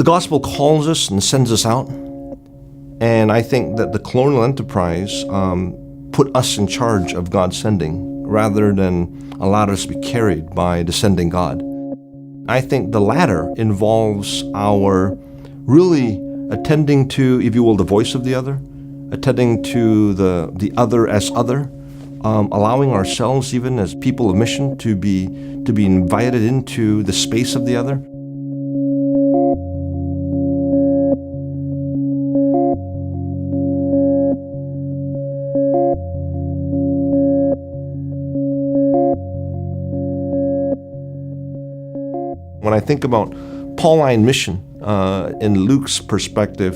The gospel calls us and sends us out. And I think that the colonial enterprise put us in charge of God's sending rather than allowed us to be carried by the sending God. I think the latter involves our really attending to, if you will, the voice of the other, attending to the other as other, allowing ourselves even as people of mission to be invited into the space of the other. When I think about Pauline mission in Luke's perspective,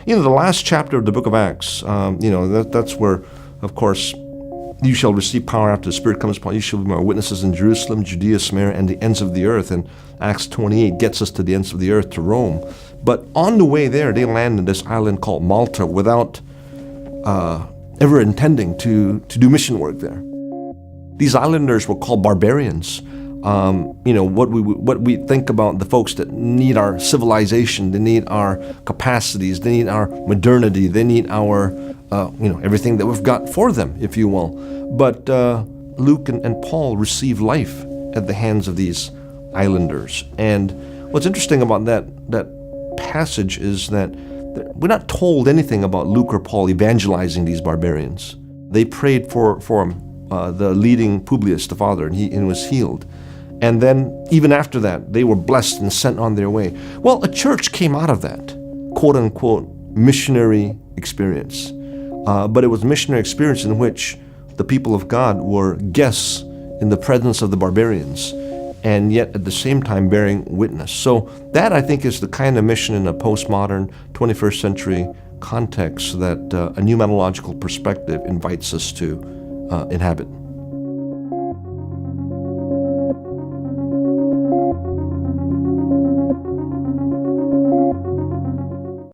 the last chapter of the book of Acts, that's where, of course, you shall receive power after the Spirit comes upon you. You shall be my witnesses in Jerusalem, Judea, Samaria, and the ends of the earth. And Acts 28 gets us to the ends of the earth, to Rome. But on the way there, they land in this island called Malta without ever intending to do mission work there. These islanders were called barbarians. What we think about the folks that need our civilization, they need our capacities, they need our modernity, they need our, everything that we've got for them, if you will. But Luke and Paul receive life at the hands of these islanders. And what's interesting about that passage is that we're not told anything about Luke or Paul evangelizing these barbarians. They prayed for him, the leading Publius, the father, and he was healed. And then, even after that, they were blessed and sent on their way. Well, a church came out of that, quote-unquote, missionary experience. But it was a missionary experience in which the people of God were guests in the presence of the barbarians, and yet at the same time bearing witness. So that, I think, is the kind of mission in a postmodern 21st century context that a pneumatological perspective invites us to inhabit.